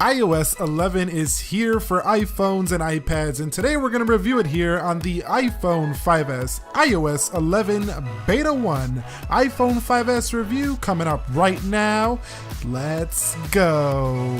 iOS 11 is here for iPhones and iPads, and today we're going to review it here on the iPhone 5S iOS 11 Beta 1. iPhone 5S review coming up right now. Let's go.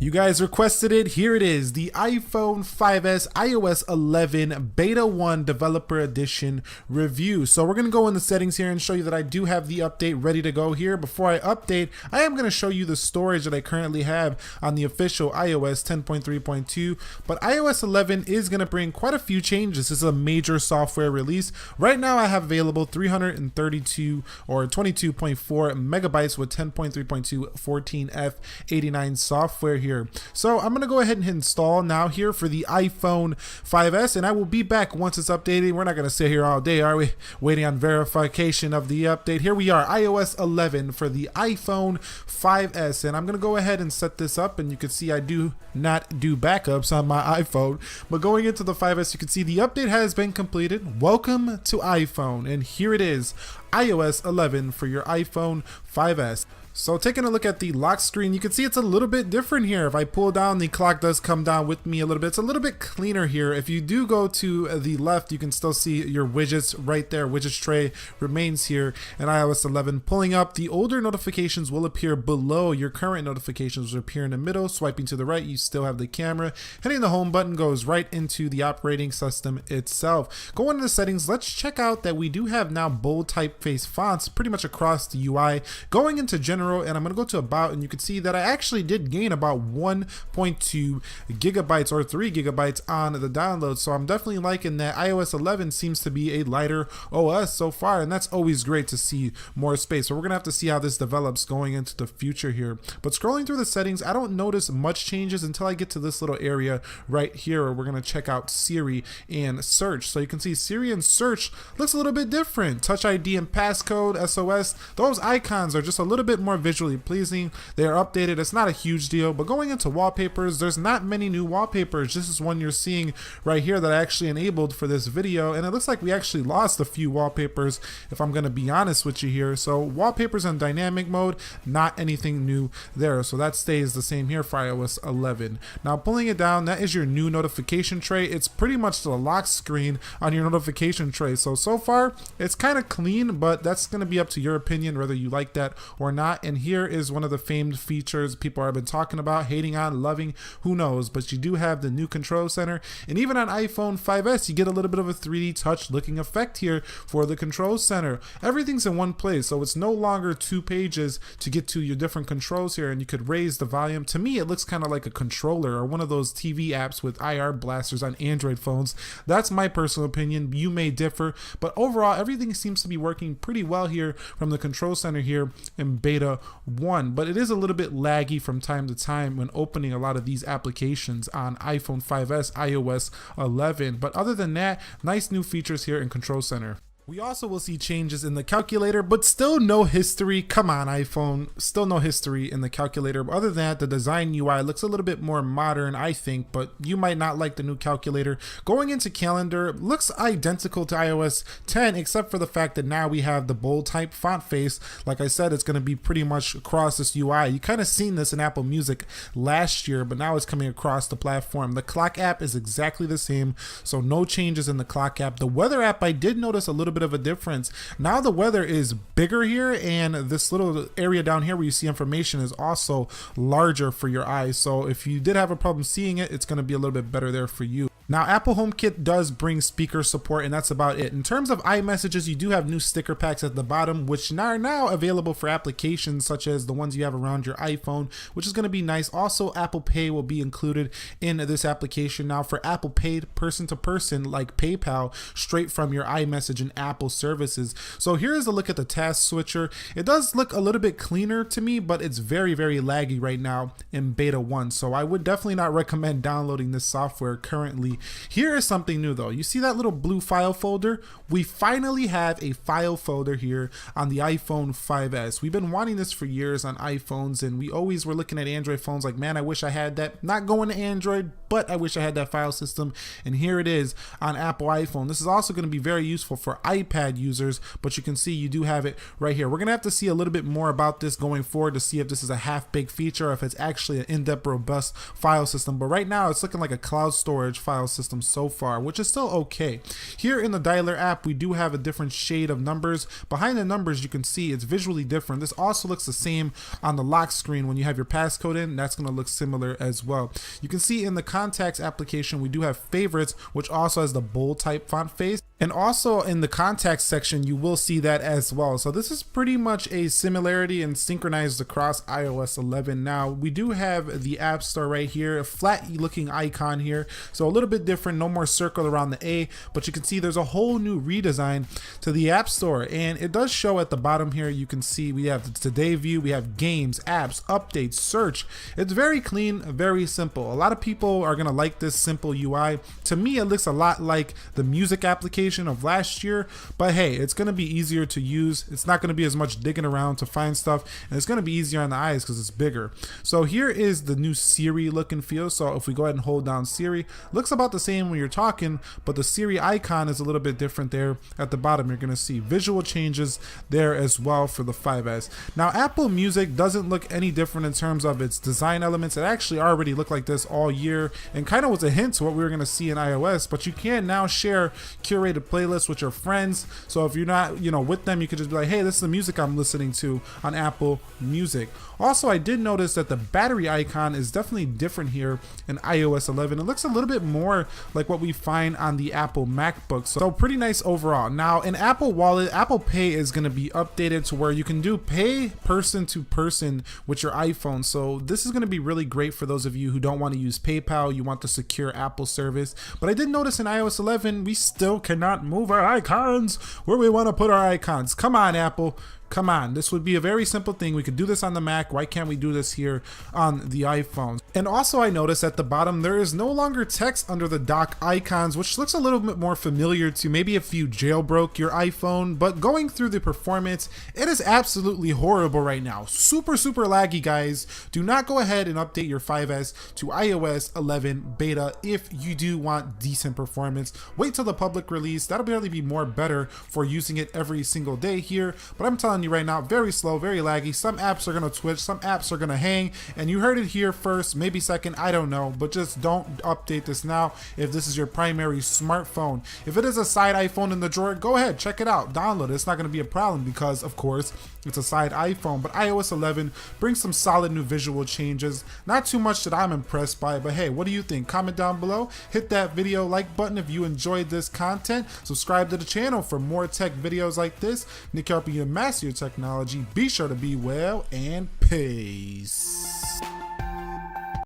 You guys requested it, here it is, the iPhone 5S iOS 11 Beta 1 Developer Edition review. So we're going to go in the settings here and show you that I do have the update ready to go here. Before I update, I am going to show you the storage that I currently have on the official iOS 10.3.2, but iOS 11 is going to bring quite a few changes. This is a major software release. Right now I have available 332 or 22.4 megabytes with 10.3.2 14F89 software here. So I'm going to go ahead and hit install now here for the iPhone 5S, and I will be back once it's updated. We're not going to sit here all day, are we? Waiting on verification of the update. Here we are, iOS 11 for the iPhone 5S, and I'm going to go ahead and set this up, and you can see I do not do backups on my iPhone, but going into the 5S, you can see the update has been completed. Welcome to iPhone, and here it is, iOS 11 for your iPhone 5S. So taking a look at the lock screen, you can see it's a little bit different here. If I pull down, the clock does come down with me a little bit. It's a little bit cleaner here. If you do go to the left, you can still see your widgets right there. Widgets tray remains here in iOS 11. Pulling up, the older notifications will appear below. Your current notifications will appear in the middle. Swiping to the right, you still have the camera. Hitting the home button goes right into the operating system itself. Going into the settings, let's check out that we do have now bold typeface fonts pretty much across the UI. Going into general, and I'm going to go to about, and you can see that I actually did gain about 1.2 gigabytes or 3 gigabytes on the download. So I'm definitely liking that. iOS 11 seems to be a lighter OS so far, and that's always great to see more space. So we're going to have to see how this develops going into the future here. But scrolling through the settings, I don't notice much changes until I get to this little area right here where we're going to check out Siri and search. So you can see Siri and search looks a little bit different. Touch ID and passcode, SOS, those icons are just a little bit more visually pleasing. They are updated. It's not a huge deal, but going into wallpapers, there's not many new wallpapers. This is one you're seeing right here that I actually enabled for this video, and it looks like we actually lost a few wallpapers, if I'm going to be honest with you here. So wallpapers in dynamic mode, not anything new there. So that stays the same here for iOS 11. Now pulling it down, that is your new notification tray. It's pretty much the lock screen on your notification tray. So far it's kind of clean, but that's going to be up to your opinion whether you like that or not. And here is one of the famed features people have been talking about, hating on, loving, who knows, but you do have the new control center. And even on iPhone 5S, you get a little bit of a 3D touch looking effect here for the control center. Everything's in one place, so it's no longer 2 pages to get to your different controls here, and you could raise the volume. To me, it looks kind of like a controller or one of those TV apps with IR blasters on Android phones. That's my personal opinion. You may differ, but overall, everything seems to be working pretty well here from the control center here in Beta 1, but it is a little bit laggy from time to time when opening a lot of these applications on iPhone 5S iOS 11. But other than that, nice new features here in Control Center. We also will see changes in the calculator, but still no history. Come on, iPhone, still no history in the calculator. But other than that, the design UI looks a little bit more modern, I think, but you might not like the new calculator. Going into calendar, looks identical to iOS 10, except for the fact that now we have the bold type font face. Like I said, it's going to be pretty much across this UI. You kind of seen this in Apple Music last year, but now it's coming across the platform. The clock app is exactly the same, so no changes in the clock app. The weather app, I did notice a little bit of a difference. Now the weather is bigger here, and this little area down here where you see information is also larger for your eyes. So if you did have a problem seeing it, it's going to be a little bit better there for you. Now, Apple HomeKit does bring speaker support, and that's about it. In terms of iMessages, you do have new sticker packs at the bottom, which are now available for applications such as the ones you have around your iPhone, which is going to be nice. Also, Apple Pay will be included in this application. Now, for Apple Pay person-to-person, like PayPal, straight from your iMessage and Apple services. So here is a look at the task switcher. It does look a little bit cleaner to me, but it's very, very laggy right now in Beta 1. So I would definitely not recommend downloading this software currently see. Here is something new though. You see that little blue file folder? We finally have a file folder here on the iPhone 5S. We've been wanting this for years on iPhones, and we always were looking at Android phones like, man, I wish I had that. Not going to Android, but I wish I had that file system. And here it is on Apple iPhone. This is also going to be very useful for iPad users, but you can see you do have it right here. We're going to have to see a little bit more about this going forward to see if this is a half-baked feature or if it's actually an in-depth, robust file system. But right now it's looking like a cloud storage file system so far, which is still okay. Here in the dialer app, we do have a different shade of numbers. Behind the numbers, you can see it's visually different. This also looks the same on the lock screen when you have your passcode in. That's going to look similar as well. You can see in the contacts application, we do have favorites, which also has the bold type font face. And also in the contacts section, you will see that as well. So this is pretty much a similarity and synchronized across iOS 11. Now we do have the App Store right here, a flat looking icon here. So a little bit different, no more circle around the A, but you can see there's a whole new redesign to the App Store. And it does show at the bottom here, you can see we have the today view, we have games, apps, updates, search. It's very clean, very simple. A lot of people are gonna like this simple UI. To me, it looks a lot like the music application of last year, but hey, it's going to be easier to use. It's not going to be as much digging around to find stuff, and it's going to be easier on the eyes because it's bigger. So here is the new Siri look and feel. So if we go ahead and hold down Siri, looks about the same when you're talking, but the Siri icon is a little bit different there at the bottom. You're going to see visual changes there as well for the 5S. Now Apple Music doesn't look any different in terms of its design elements. It actually already looked like this all year and kind of was a hint to what we were going to see in iOS, but you can now share curated playlist with your friends. So if you're not, with them, you could just be like, hey, this is the music I'm listening to on Apple Music. Also, I did notice that the battery icon is definitely different here in iOS 11. It looks a little bit more like what we find on the Apple MacBook. So pretty nice overall. Now in Apple Wallet, Apple Pay is going to be updated to where you can do pay person to person with your iPhone. So this is going to be really great for those of you who don't want to use PayPal, you want the secure Apple service. But I did notice in iOS 11, we still cannot move our icons where we want to put our icons. Come on, Apple. Come on, this would be a very simple thing. We could do this on the Mac. Why can't we do this here on the iPhone? And also I noticed at the bottom, there is no longer text under the dock icons, which looks a little bit more familiar to maybe if you jailbroke your iPhone, but going through the performance, it is absolutely horrible right now. Super laggy, guys. Do not go ahead and update your 5S to iOS 11 beta if you do want decent performance. Wait till the public release. That'll barely be more better for using it every single day here, but I'm telling you right now, very slow, very laggy. Some apps are going to twitch, some apps are going to hang, and you heard it here first, maybe second, I don't know, but just don't update this now if this is your primary smartphone. If it is a side iPhone in the drawer, go ahead, check it out, download it. It's not going to be a problem because, of course, it's a side iPhone. But iOS 11 brings some solid new visual changes. Not too much that I'm impressed by, but hey, what do you think? Comment down below, hit that video like button if you enjoyed this content, subscribe to the channel for more tech videos like this. Nick helping you master your technology. Be sure to be well, and peace.